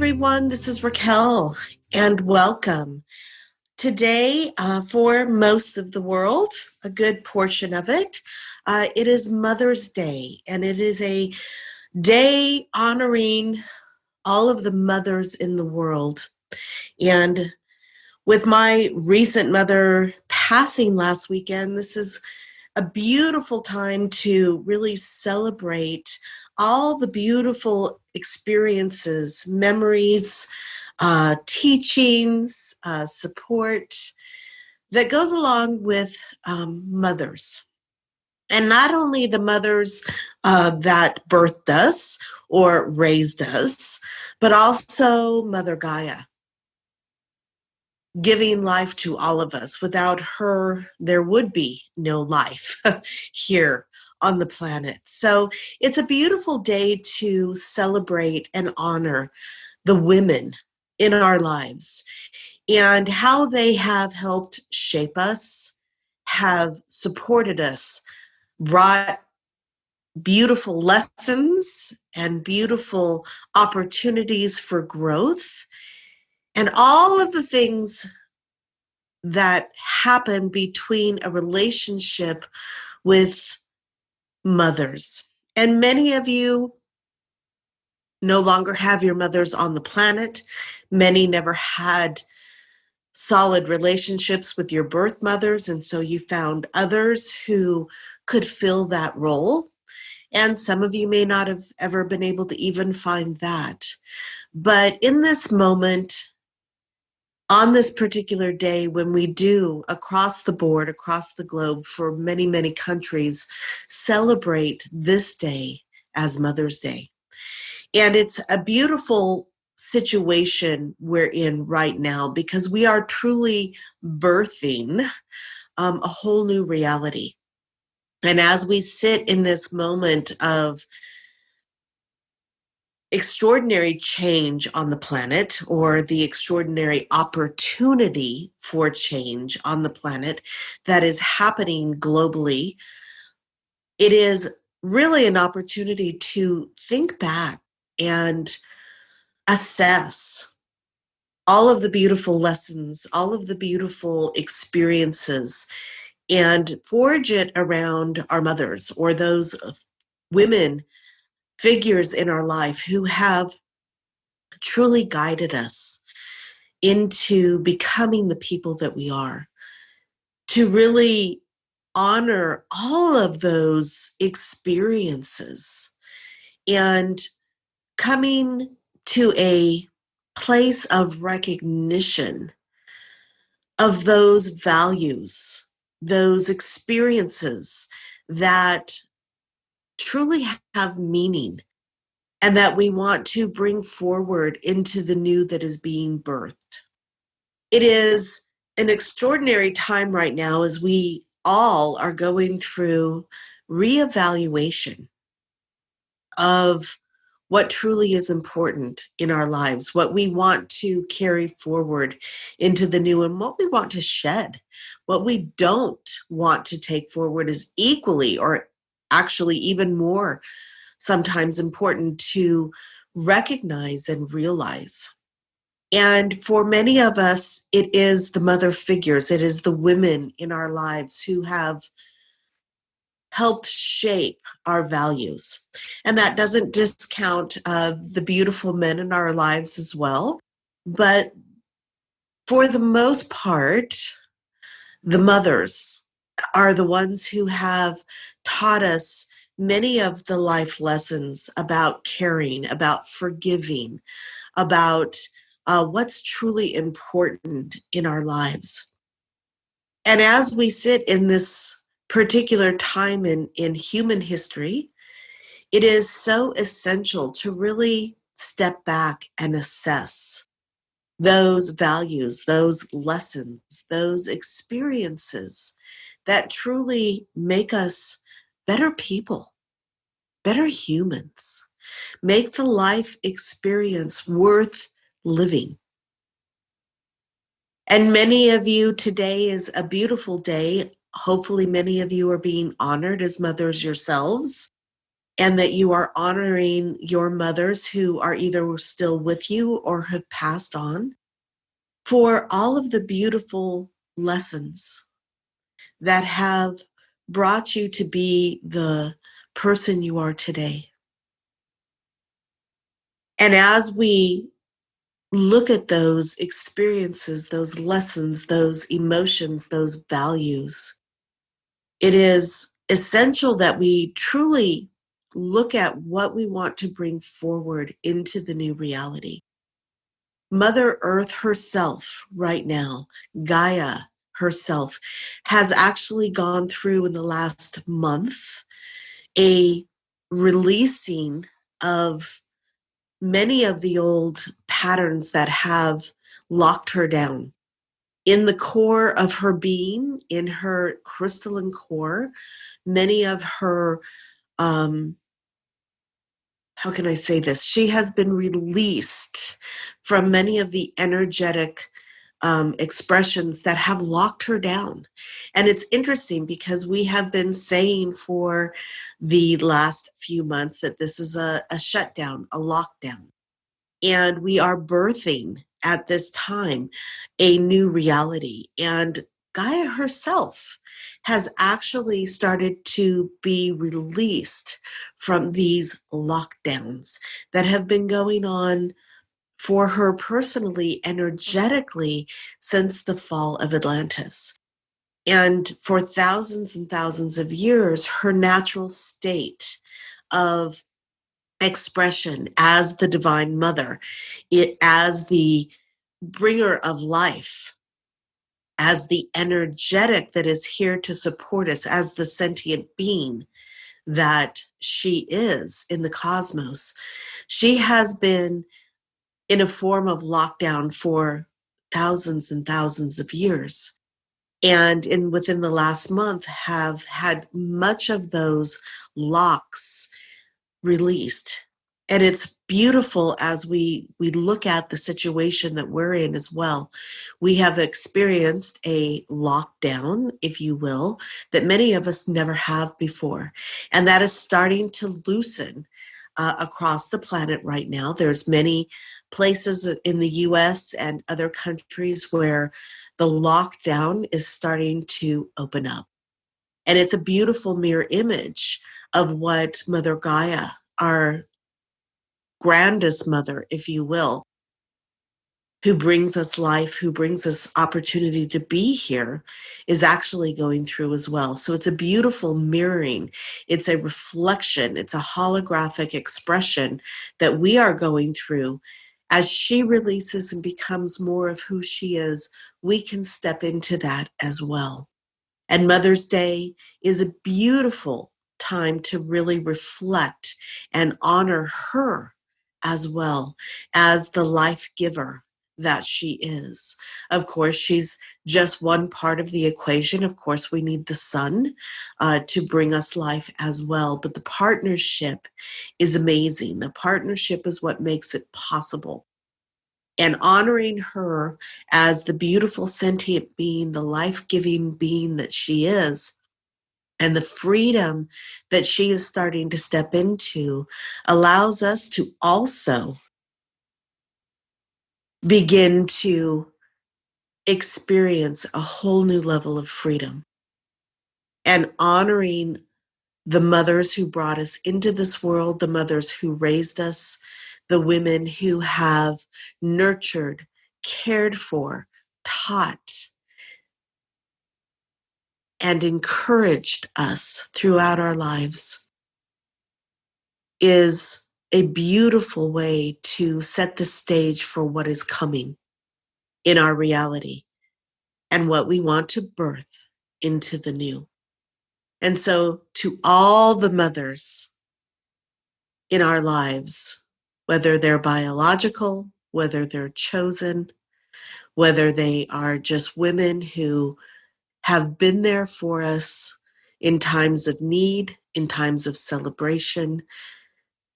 everyone. This is Raquel, and welcome. Today, for most of the world, a good portion of it, it is Mother's Day, and it is a day honoring all of the mothers in the world. And with my recent mother passing last weekend, this is a beautiful time to really celebrate all the beautiful experiences, memories, teachings, support that goes along with mothers. And not only the mothers that birthed us or raised us, but also Mother Gaia, giving life to all of us. Without her, there would be no life here on the planet. So it's a beautiful day to celebrate and honor the women in our lives and how they have helped shape us, have supported us, brought beautiful lessons and beautiful opportunities for growth, and all of the things that happen between a relationship with mothers. And many of you no longer have your mothers on the planet. Many never had solid relationships with your birth mothers, and so you found others who could fill that role. And some of you may not have ever been able to even find that. But in this moment, on this particular day, when we do across the board, across the globe, for many, many countries, celebrate this day as Mother's Day. And it's a beautiful situation we're in right now because we are truly birthing a whole new reality. And as we sit in this moment of extraordinary change on the planet, or the extraordinary opportunity for change on the planet that is happening globally, it is really an opportunity to think back and assess all of the beautiful lessons, all of the beautiful experiences, and forge it around our mothers or those women figures in our life who have truly guided us into becoming the people that we are, to really honor all of those experiences and coming to a place of recognition of those values, those experiences that truly have meaning and that we want to bring forward into the new that is being birthed. It is an extraordinary time right now as we all are going through reevaluation of what truly is important in our lives, what we want to carry forward into the new, and what we want to shed. What we don't want to take forward is equally, or actually even more, sometimes important to recognize and realize. And for many of us, it is the mother figures, it is the women in our lives who have helped shape our values. And that doesn't discount the beautiful men in our lives as well. But for the most part, the mothers are the ones who have taught us many of the life lessons about caring, about forgiving, about what's truly important in our lives. And as we sit in this particular time in human history, it is so essential to really step back and assess those values, those lessons, those experiences that truly make us better people, better humans, make the life experience worth living. And many of you, today is a beautiful day. Hopefully, many of you are being honored as mothers yourselves. and that you are honoring your mothers who are either still with you or have passed on for all of the beautiful lessons that have brought you to be the person you are today. And as we look at those experiences, those lessons, those emotions, those values, it is essential that we truly look at what we want to bring forward into the new reality. Mother Earth herself, right now, Gaia herself, has actually gone through in the last month a releasing of many of the old patterns that have locked her down. In the core of her being, in her crystalline core, many of her, how can I say this? She has been released from many of the energetic expressions that have locked her down. And it's interesting because we have been saying for the last few months that this is a shutdown, a lockdown. And we are birthing at this time a new reality. And Gaia herself has actually started to be released from these lockdowns that have been going on for her personally, energetically, since the fall of Atlantis. And for thousands and thousands of years, her natural state of expression as the Divine Mother, as the bringer of life, as the energetic that is here to support us, as the sentient being that she is in the cosmos. She has been in a form of lockdown for thousands and thousands of years. And within the last month have had much of those locks released. And it's beautiful as we look at the situation that we're in as well. We have experienced a lockdown, if you will, that many of us never have before. And that is starting to loosen across the planet right now. There's many places in the US and other countries where the lockdown is starting to open up. And it's a beautiful mirror image of what Mother Gaia, our grandest mother, if you will, who brings us life, who brings us opportunity to be here, is actually going through as well. So it's a beautiful mirroring. It's a reflection. It's a holographic expression that we are going through. As she releases and becomes more of who she is, we can step into that as well. And Mother's Day is a beautiful time to really reflect and honor her as well as the life giver that she is. Of course, she's just one part of the equation. Of course, we need the sun to bring us life as well. But the partnership is amazing. The partnership is what makes it possible. And honoring her as the beautiful sentient being, the life-giving being that she is, and the freedom that she is starting to step into allows us to also begin to experience a whole new level of freedom and honoring the mothers who brought us into this world, the mothers who raised us, the women who have nurtured, cared for, taught, and encouraged us throughout our lives is a beautiful way to set the stage for what is coming in our reality and what we want to birth into the new. And so, to all the mothers in our lives, whether they're biological, whether they're chosen, whether they are just women who have been there for us in times of need, in times of celebration,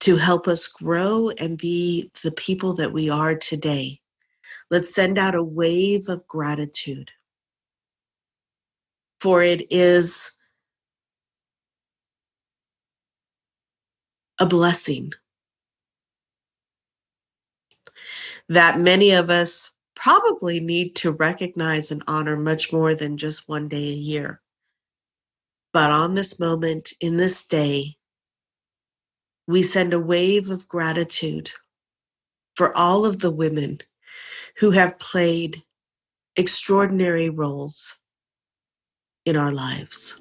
to help us grow and be the people that we are today. Let's send out a wave of gratitude, for it is a blessing that many of us probably need to recognize and honor much more than just one day a year. But on this moment, in this day, we send a wave of gratitude for all of the women who have played extraordinary roles in our lives.